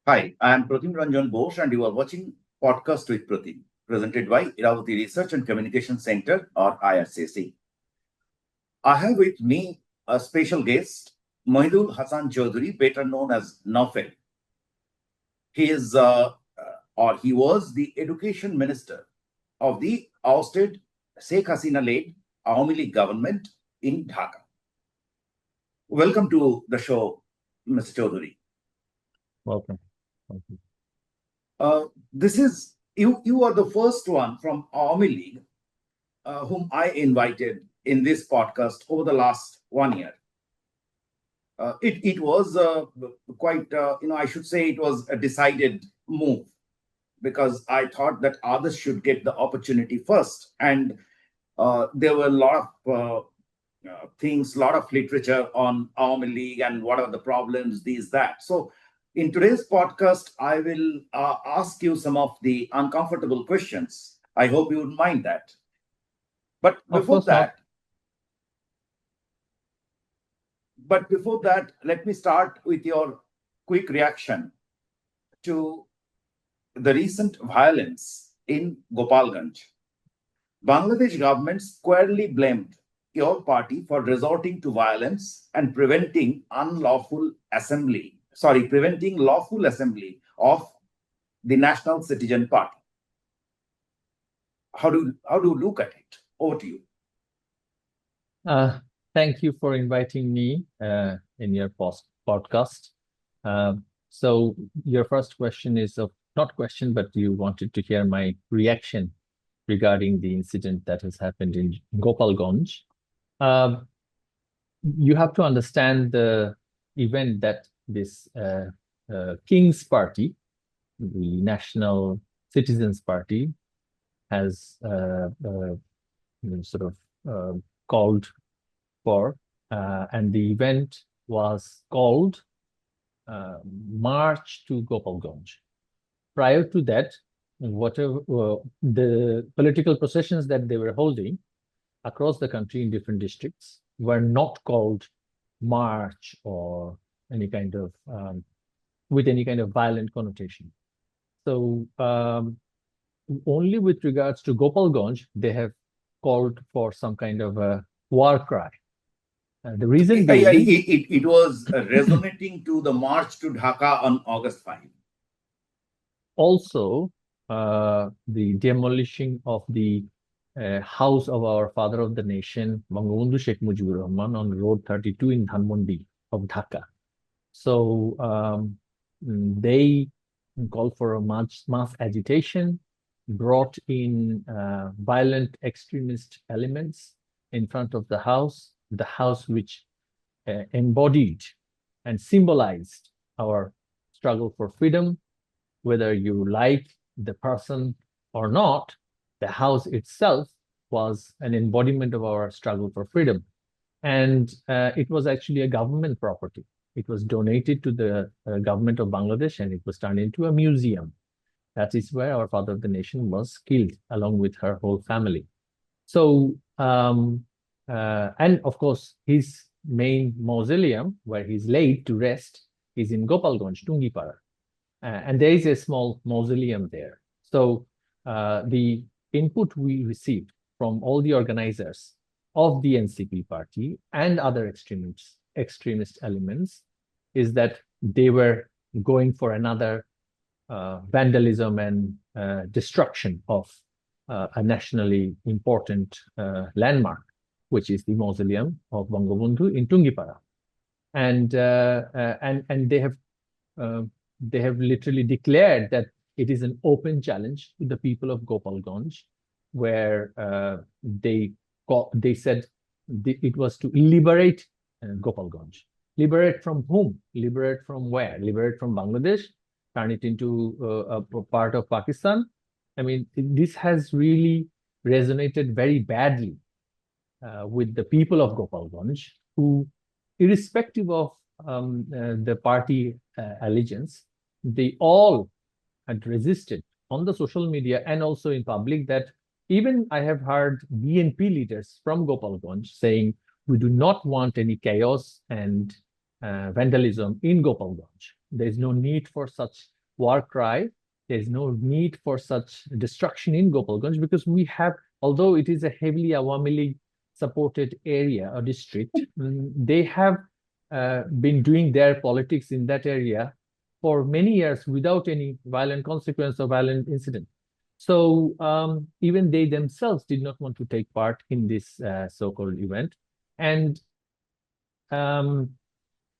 Hi, I am Pratim Ranjan Bose, and you are watching Podcast with Pratim, presented by Iravati Research and Communication Center, or IRCC. I have with me a special guest, Mohibul Hasan Chowdhury, better known as Nowfel. He is, or he was, the Education Minister of the ousted Sheikh Hasina-led Awami League government in Dhaka. Welcome to the show, Mr. Chowdhury. Welcome. Thank you. This is you are the first one from Awami League whom I invited in this podcast over the last 1 year. It was quite I should say it was a decided move because I thought that others should get the opportunity first, and there were a lot of things, a lot of literature on Awami League and what are the problems, these, that. So in today's podcast, I will ask you some of the uncomfortable questions. I hope you wouldn't mind that. But before that, let me start with your quick reaction to the recent violence in Gopalganj. Bangladesh government squarely blamed your party for resorting to violence and preventing lawful assembly of the National Citizen Party. How do you look at it? Over to you. Thank you for inviting me in your podcast. So your first question is not question, but you wanted to hear my reaction regarding the incident that has happened in Gopalganj. You have to understand the event that this King's Party, the National Citizens Party, has called for, and the event was called March to Gopalganj. Prior to that, whatever the political processions that they were holding across the country in different districts were not called march or any kind of with any kind of violent connotation. So only with regards to Gopalganj, they have called for some kind of a war cry. The reason being, it was resonating to the march to Dhaka on August 5. Also, the demolishing of the house of our father of the nation, Bangabandhu Sheikh Mujibur Rahman, on Road 32 in Dhanmondi of Dhaka. So they called for a mass agitation, brought in violent extremist elements in front of the house which embodied and symbolized our struggle for freedom. Whether you like the person or not, the house itself was an embodiment of our struggle for freedom. And it was actually a government property. It was donated to the government of Bangladesh, and it was turned into a museum. That is where our father of the nation was killed, along with her whole family. So, and of course, his main mausoleum, where he's laid to rest, is in Gopalganj, Tungipara. And there is a small mausoleum there. So the input we received from all the organizers of the NCP party and other extremist elements is that they were going for another vandalism and destruction of a nationally important landmark, which is the mausoleum of Bangabandhu in Tungipara. And they have literally declared that it is an open challenge to the people of Gopalganj, where they said it was to liberate Gopalganj. Liberate from whom? Liberate from where? Liberate from Bangladesh, turn it into a part of Pakistan. I mean, this has really resonated very badly with the people of Gopalganj, who, irrespective of the party allegiance, they all had resisted on the social media and also in public. That even I have heard BNP leaders from Gopalganj saying, we do not want any chaos and vandalism in Gopalganj. There is no need for such war cry. There's no need for such destruction in Gopalganj because we have, although it is a heavily Awami League supported area or district, they have been doing their politics in that area for many years without any violent consequence or violent incident. So even they themselves did not want to take part in this so-called event. And the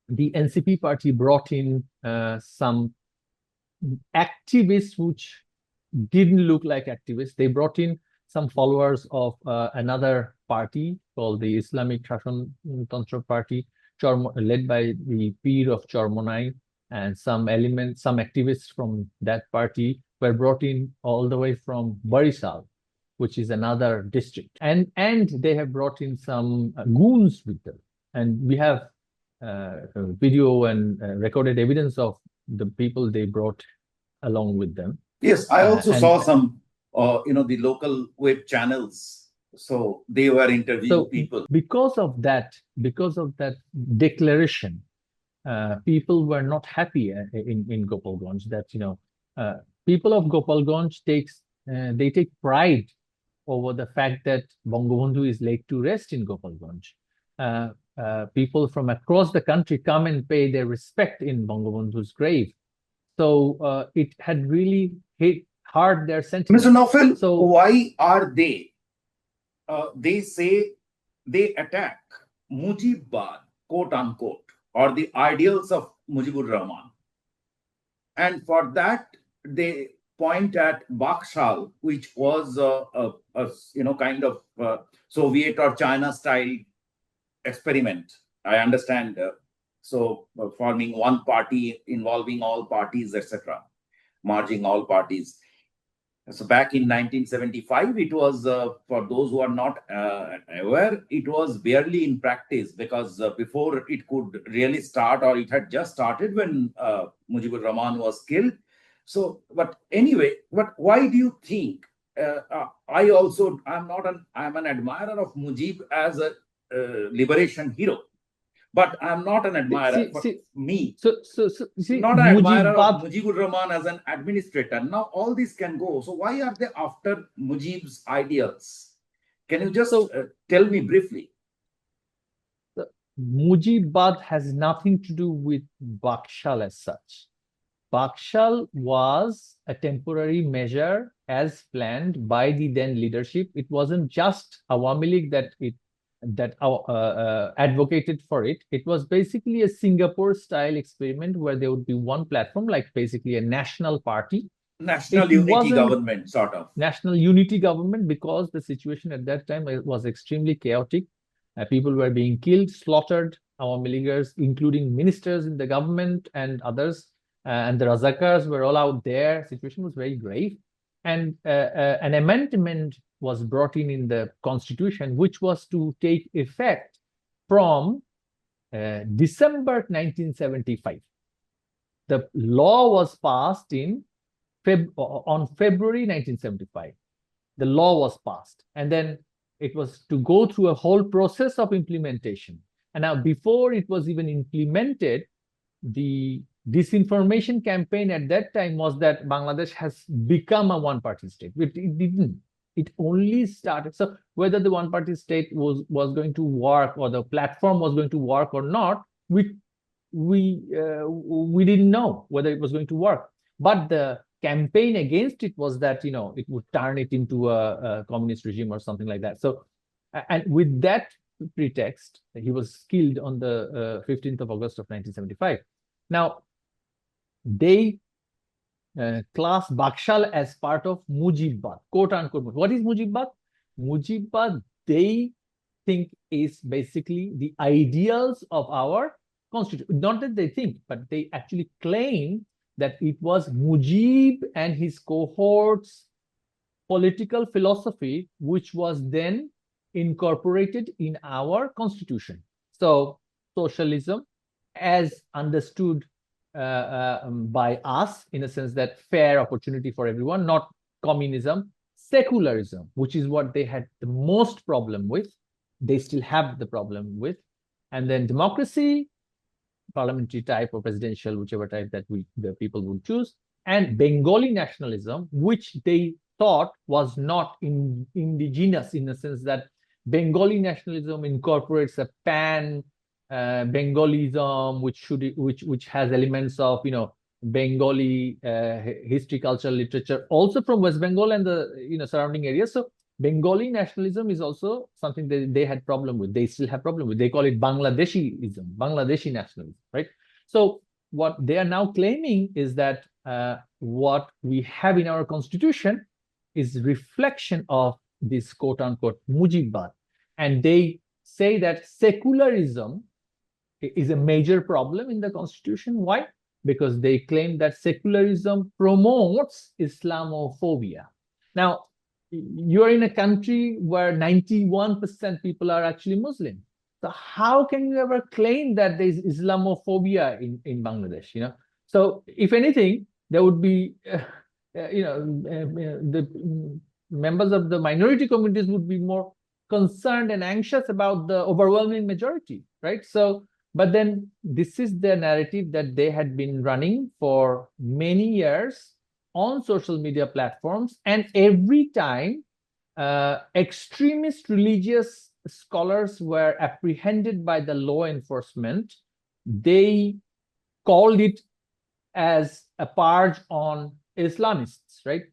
NCP party brought in some activists which didn't look like activists. They brought in some followers of another party called the Islamic Shashan Tantra Party, led by the Pir of Chormonai, and some activists from that party were brought in all the way from Barisal, which is another district. And they have brought in some goons with them. And we have video and recorded evidence of the people they brought along with them. Yes, I also saw some, the local web channels. So they were interviewing people. Because of that declaration, people were not happy in Gopalganj. That people of Gopalganj they take pride over the fact that Bangabandhu is laid to rest in Gopalganj. People from across the country come and pay their respect in Bangabandhu's grave. So it had really hit hard their sentiment. Mr. Nowfel, so why are they? They say they attack Mujibad, quote unquote, or the ideals of Mujibur Rahman. And for that, they point at Bakshal, which was a kind of Soviet or China style experiment. I understand. Forming one party, involving all parties, etc., merging all parties. So back in 1975, it was, for those who are not aware, it was barely in practice because before it could really start, or it had just started when Mujibur Rahman was killed. So, but anyway, why do you think? I'm an admirer of Mujib as a liberation hero. But I'm not an admirer not an admirer of Mujibur Rahman as an administrator. Now all this can go. So why are they after Mujib's ideals? Can you just tell me briefly? Mujibad has nothing to do with Bakshal as such. Bakshal was a temporary measure as planned by the then leadership. It wasn't just Awami League that advocated for it. It was basically a Singapore-style experiment where there would be one platform, like basically a national party. National unity government, sort of. National unity government, because the situation at that time was extremely chaotic. People were being killed, slaughtered, Awami Leaguers, including ministers in the government and others. And the Razakars were all out there. The situation was very grave. And an amendment was brought in the constitution, which was to take effect from December 1975. The law was passed on February 1975. The law was passed, and then it was to go through a whole process of implementation. And now, before it was even implemented, the disinformation campaign at that time was that Bangladesh has become a one-party state. It didn't. It only started. So whether the one-party state was going to work, or the platform was going to work or not, we didn't know whether it was going to work. But the campaign against it was that it would turn it into a communist regime or something like that. So, and with that pretext, he was killed on the 15th of August of 1975. Now, they class Bakshal as part of Mujibad, quote unquote. What is Mujibad? Mujibad, they think, is basically the ideals of our constitution. Not that they think, but they actually claim that it was Mujib and his cohorts' political philosophy which was then incorporated in our constitution. So socialism, as understood by us, in a sense that fair opportunity for everyone, not communism. Secularism, which is what they had the most problem with, they still have the problem with. And then democracy, parliamentary type or presidential, whichever type that the people would choose. and Bengali nationalism, which they thought was not indigenous, in the sense that Bengali nationalism incorporates a pan Bengalism, which has elements of Bengali history, culture, literature, also from West Bengal and the surrounding areas. So Bengali nationalism is also something that they had problem with. They still have problem with. They call it Bangladeshiism, Bangladeshi nationalism, right? So what they are now claiming is that what we have in our constitution is reflection of this quote unquote Mujibbat, and they say that secularism is a major problem in the constitution. Why? Because they claim that secularism promotes Islamophobia. Now, you're in a country where 91% people are actually Muslim. So how can you ever claim that there's Islamophobia in Bangladesh? So if anything, there would be, the members of the minority communities would be more concerned and anxious about the overwhelming majority, right? So, but then this is the narrative that they had been running for many years on social media platforms, and every time extremist religious scholars were apprehended by the law enforcement, they called it as a purge on Islamists, right?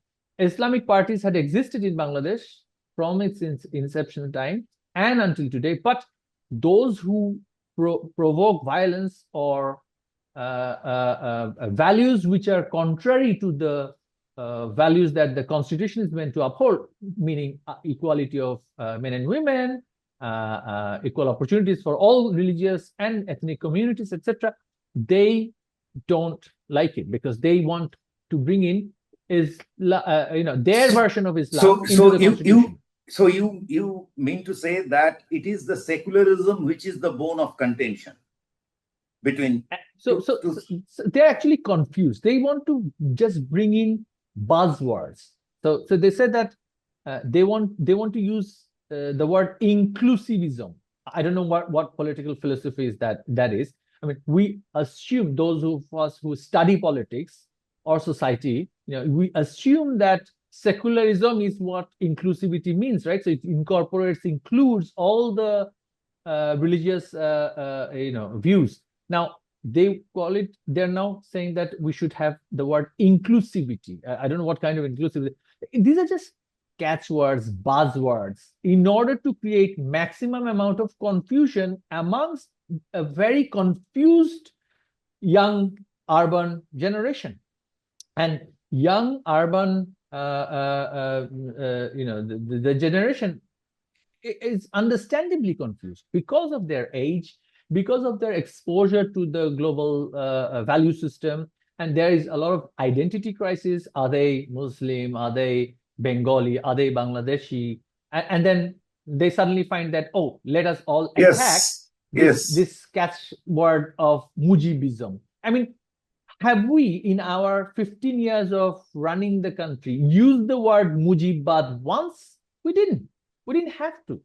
Islamic parties had existed in Bangladesh from its inception time and until today, but those who provoke violence or values which are contrary to the values that the constitution is meant to uphold, meaning equality of men and women, equal opportunities for all religious and ethnic communities, etc., they don't like it because they want to bring in their version of Islam into the constitution. So you mean to say that it is the secularism which is the bone of contention between? So they're actually confused. They want to just bring in buzzwords. So they said that they want to use the word inclusivism. I don't know what political philosophy is that is. I mean, we assume, those of us who study politics or society, we assume that secularism is what inclusivity means, right? So it includes all the religious views. Now they're now saying that we should have the word inclusivity. I don't know what kind of inclusivity. These are just catchwords, buzzwords, in order to create maximum amount of confusion amongst a very confused young urban generation. And young urban the generation is understandably confused because of their age, because of their exposure to the global value system, and there is a lot of identity crisis. Are they Muslim? Are they Bengali? Are they Bangladeshi? And then they suddenly find that, oh, let us all attack this catchword of Mujibism. I mean, have we, in our 15 years of running the country, used the word Mujibbat once? We didn't have to,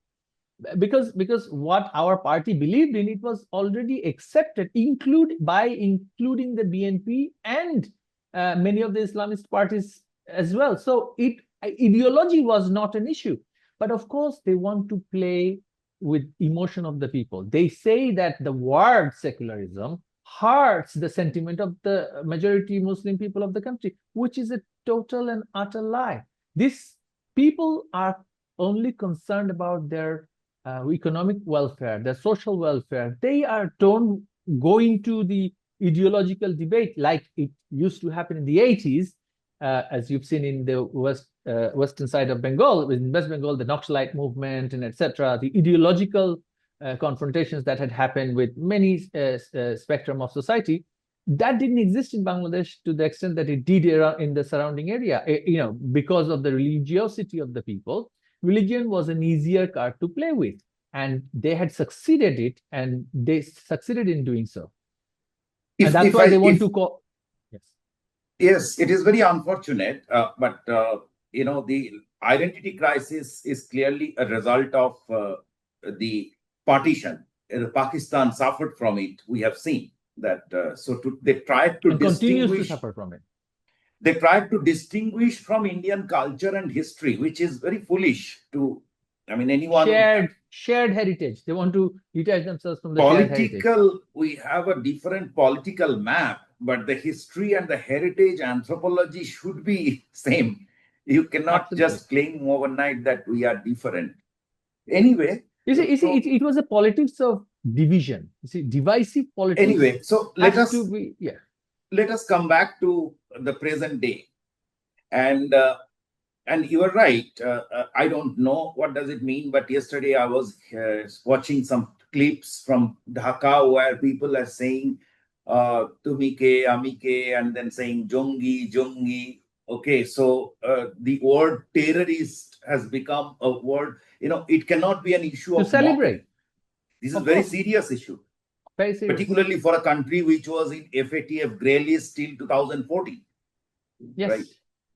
because what our party believed in, it was already accepted, including the BNP and many of the Islamist parties as well. So ideology was not an issue. But of course, they want to play with emotion of the people. They say that the word secularism hurts the sentiment of the majority Muslim people of the country, which is a total and utter lie. These people are only concerned about their economic welfare, their social welfare. They don't go into the ideological debate like it used to happen in the 80s, as you've seen in the western side of Bengal, in West Bengal, the Naxalite movement and etc., the ideological confrontations that had happened with many spectrum of society, that didn't exist in Bangladesh to the extent that it did in the surrounding area. Because of the religiosity of the people, religion was an easier card to play with, and they had succeeded it, and they succeeded in doing so. And that's why they want to call. Yes, it is very unfortunate, but the identity crisis is clearly a result of the partition. Pakistan suffered from it. We have seen that. They tried to and continues to suffer from it. they tried to distinguish from Indian culture and history, which is very foolish to, I mean, anyone. Shared heritage. They want to detach themselves from the shared heritage. We have a different political map, but the history and the heritage anthropology should be same. You cannot Absolutely. just claim overnight that we are different. Anyway, it was a politics of division. You see, divisive politics. Anyway, so let us come back to the present day, and you are right. I don't know what does it mean, but yesterday I was watching some clips from Dhaka where people are saying Tumike, Amike, and then saying Jongi, Jongi. Okay, so the word terrorist has become a word. It cannot be an issue to of celebrate. This is a very serious issue. Very serious. Particularly for a country which was in FATF grey list till 2014. Yes. Right?